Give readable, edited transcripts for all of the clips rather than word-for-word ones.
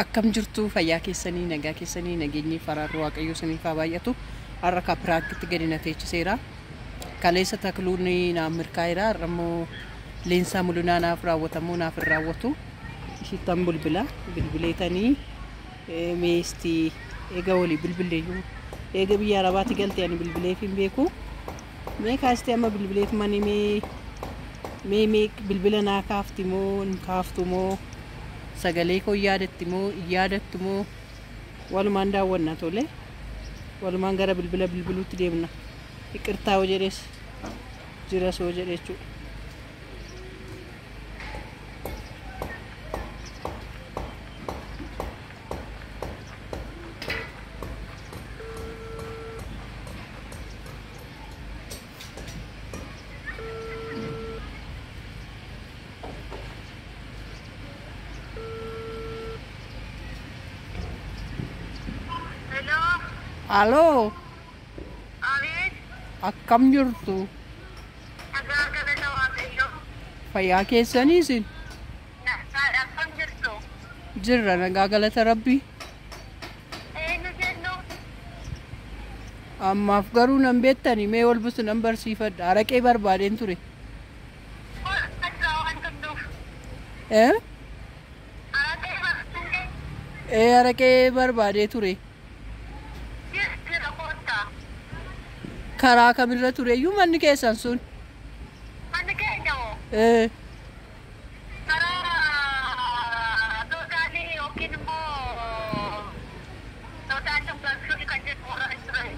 Akkam jirtu fayyaa keessanii nagaa keessanii nageenyi faraarri waaqayyoo saniif haa baay'atu har'a ka piraaktitti gadi na teechiseera kaleessa takluun naaf mirkaa'eera har'ammoo leensaa mul'inaa naaf raawwatamuu naaf hin raawwatu ishittan bilbileetanii meestii eega walii bilbileeyyuu eega biyya arabaatti galtee ani bilbileef hin beeku mee kaastee amma bilbileet mani mee bilbila naa kaafti moo hin kaaftu moo sagalee koo yaadatti moo walumaan daawwanna tole walumaan gara bilbiluutti deemna iqirtaa hoo jedhees jira soo jedhe jechuudha. Halo. Alis. Akkam jirtu? Agak-agak tawakalyo. Fayyaa keessaniisin? Akkam jirtu? Jirra nagaa galata rabbii. Nu jennu. Ammaaf garuu nan beektani mee wal busu nan barsiifadha araqee barbaadeen ture. Araqee barbaadee ture. Karaa kamirra tureyyuu manni keessan sun? Manni keenya moo? Karaa Tootaalii yookiin immoo Tootaalii Baaksii kan jedhu warra ture.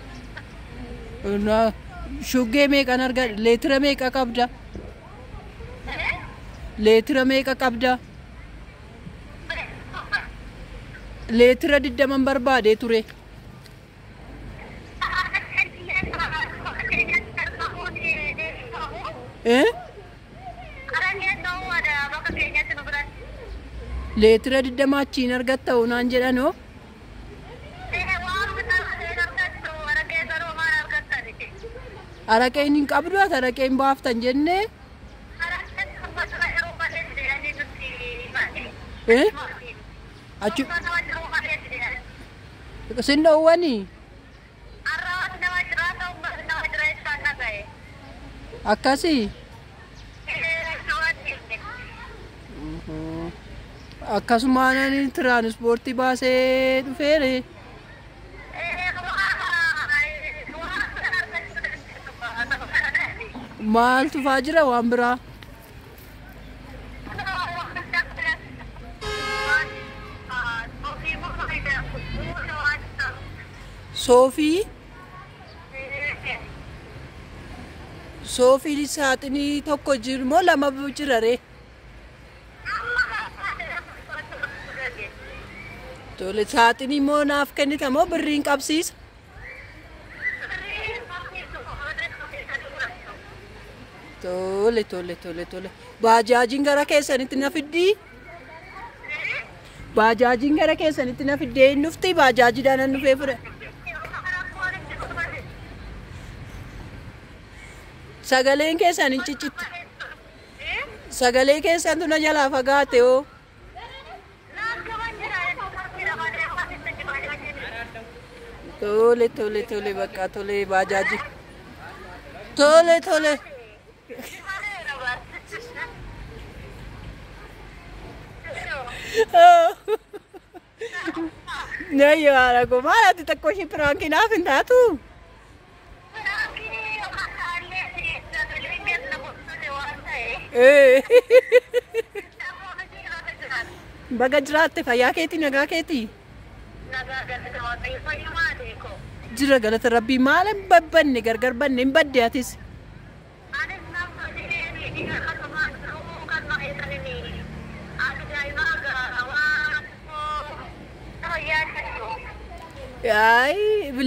Shuggee meeqan argata? Leetira meeqa qabda? Leetira meeqa qabda? Leetira 20 barbaadee ture. Leetira 20 achiin argatta unaan jedhanoo? Araqeen hin qabdu ati araqeen baaftan jennee? Achi sin dhoowwanii? Akkasii? Akkasumaan tiraanispoortii baasee dhufeere. Maaltu faa jira waan biraa? Soofii saaxinii tokko jiru moo lama jirare? Tole saaxinii moo naaf kennita moo birriin qabsiisa? Tole. Baajaajiin gara keessanitti na fiddii? Baajaajiin gara keessanitti na fiddee hin dhufti baajaajiidhaan nan dhufee fure. Sagaleen keessan hin ciccitti. Sagalee keessan tu na jalaa fagaate hoo? Tole bakka tole baajaaji. Tole. Nayyo haala ko maal ati takko ishee piraanki naaf hin taatu? Baga jiraatte fayyaa keetii nagaa keetii? Jira galata rabbii maal hin babbanne gargar banne hin badde atis?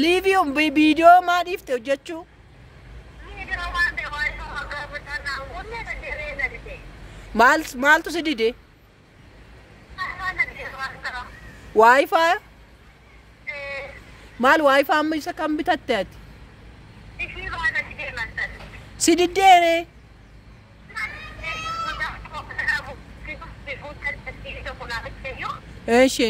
Liiviyoon viidiyoo maa dhiifte hojjechuu? Maaltu si dide? Wi-Fi? Maal Wi-Fi amma isa kan bitatte ati? Si diddeere? ايش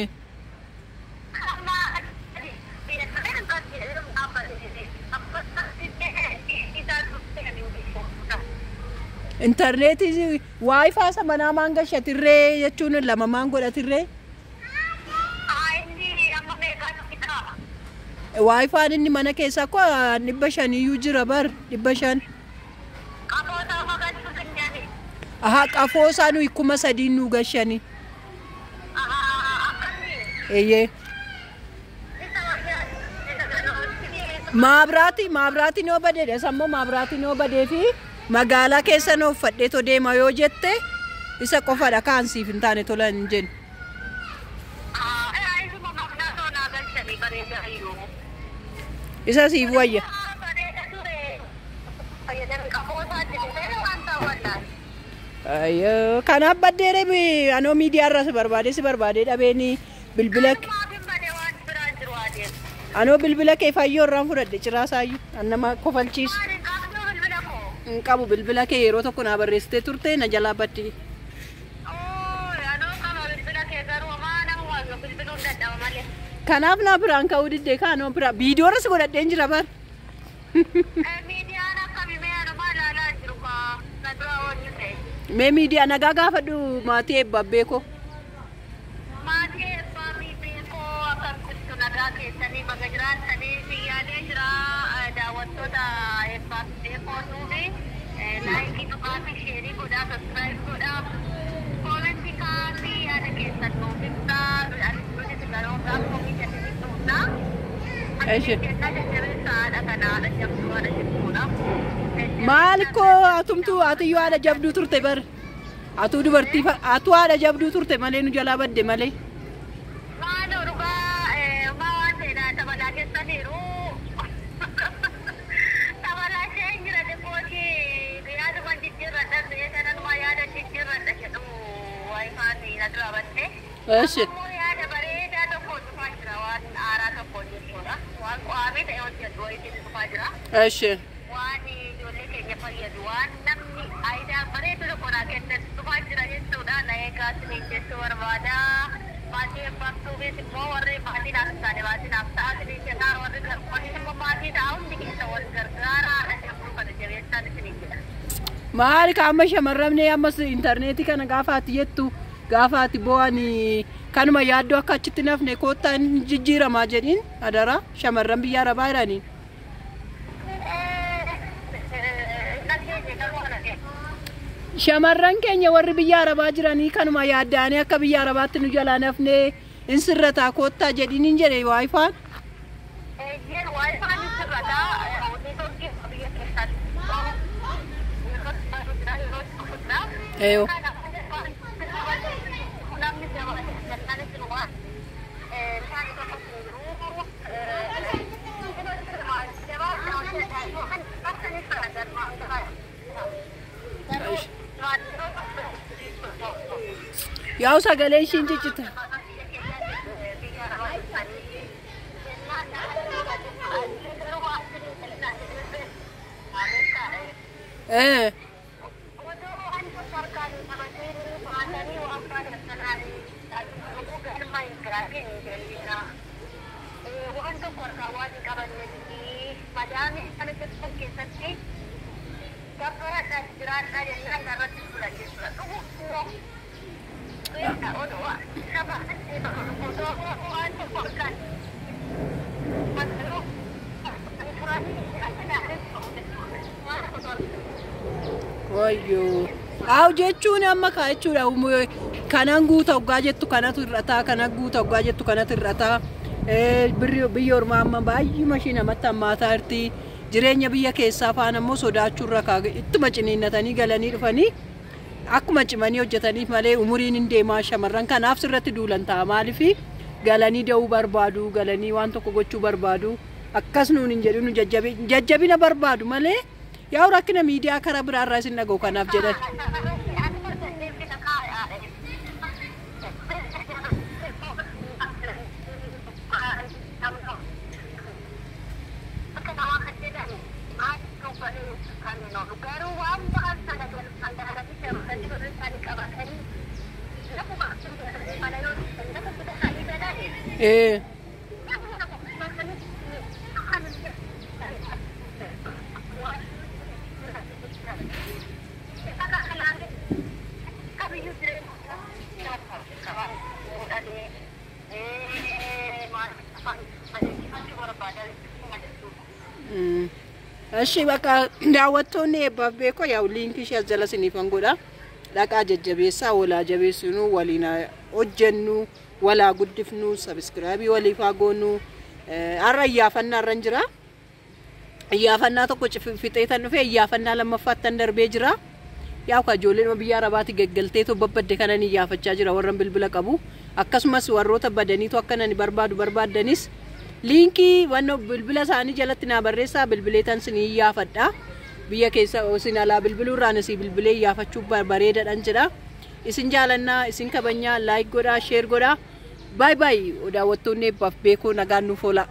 Intarneetii waayifaa isa manaa maan gashatirree jechuun lama maan godhatirree? Inni amma meeqatu fida? Waayifaan inni mana keessa koo 500 iyyuu jira bar 500. Qaboota magaalatu kan jaani. Aha qafoo isaa nuyi 3,000 nu gashani. Eeyyee. Maabraati noo badeedha sammoo maabraati noo badee fi magaalaa keessa noo uffadhee to deema yoo jette isa qofadha kaansiif hin taane tola hin jennu. Isa siif wayya. Ayyoo kanaaf baddeere anoo miidiyaa irraa si barbaade dhabeeni bilbila anoo bilbila kee fayyoo irraan fudhadhe ciraasaayyu annama kofalchiisu. Hin qabu bilbila kee yeroo tokko naa barreessitee turte na jalaa baddi. Kanaaf naa biraan ka'uu diddee kaanoo biraa viidiyoo irras godhadheen jira bar. Mee miidiyaa nagaa gaafadhu maatii eebbaa beekoo. Maatii eebbaa beekoo akkamitti nagaa keessanii baga jiraatanii siyyaalee jira daawwattoota eebbaa beekoo nuufi laayikii dhugaa fi sheerii godhaa saskiraayib godhaa koomentii kaasii yaada keessan nuuf ibsaa nuti garuu gaafa miidhaganii dhufnaa. Maal koo atumtu atiyyoo haadha jabduu turte bar atuu dubartii atuu haadha jabduu turte malee nu jalaa badde malee. Maaloo dhugaa waan ta'edha tabalaa keessaniiru tabalaa isheen jira dhibbootii yaaduma jijjiirradha sanumaa yaada jijjiirradha jedhu waayifaan na dura badde. Yaada bareedaa tokko dhufaa jira waan aaraa tokko jechuudha waan qaamee ta'e hojjetu wayitiin dhufaa jira. Waan ijoollee keenya fayyadu waan namni aayidaa bareedu tokko naa kennan dhufaa jira jechuudha na eegaatanii jechuu barbaada. Maatii eebbaftuufis immoo warri maatii naaf taane maatii naaf ta'atanii jennaa warri gargaaranii immoo maatii ta'a hundi keessa wal gargaaraa dhaggeeffatu kana jabeessaan isinii jedha. Maali kaama shamarramne ammas intarneetii kana gaafa ati jettu gaafa ati bo'an kanuma yaaddoo akka achitti nafne koottaan jijjiiramaa jedhin adara shamarran biyya arabaa jiranii. Shamarran keenya warri biyya arabaa jiranii kanuma yaaddaanii akka biyya arabaatti nu jalaa nafne in sirrataa koottaa jedhin hin jedhe waayifaan. Waayifaan sirrataa neetwoorkii biyya keessatti. Eeyoo. Yaa'u sagalee ishiin ciccita. Wayyo. Aw jechuun amma ka jechuudha kanan guuta hoggaa jettu kanatu irrataa kanan guuta hoggaa jettu kanatu irrataa biyya ormaa amma baay'ee mashiina namatti hammaataa jirti jireenya biyya keessaa faana ammoo sodaachuurra ittuma ciniinnatanii galanii dhufanii akkuma cimanii hojjetaniif malee umuriin hin deemaa shamarran kanaaf sirratti duulan ta'a maaliif galanii da'uu barbaadu galanii waan tokko gochuu barbaadu akkas nuun hin jedhu nu jajjabina barbaadu malee yaa rakkina miidiyaa karaa biraarraa isin dhaga'u kanaaf jedhan. Ashi baka daawwattoonni eebbaaf beekoo yaa liinkii ishee as jala siniifan godha. Dhaqaa jajjabeessaa walaa jabeessinu waliin hojjennu walaa guddifnu sabiskiraabii waliif haa goonu. Har'a iyyaafannaa irra jira. Iyyaafannaa tokko fixeetan dhufee iyyaafannaa lammaffaattan darbee jira. Yaa ka ijoolleen biyya Arabaatti gaggalteetu babbadde kanan iyyaafachaa jira warran bilbila qabu. Akkasumas warroota badaniitu akkanan barbaaddanis linkii wanno bilbila isaanii jalatti naa barreessaa bilbileetan sin iyyaafadha. Biyya keessa isin alaa bilbiluurraan isin bilbilee iyyaafachuu bareedaadhaan jedha. Isin jaalannaa isin kabajnaa like godhaa share godhaa. Bye bye. Daawwattoonni eebbaaf beekoo nagaan nuuf oola.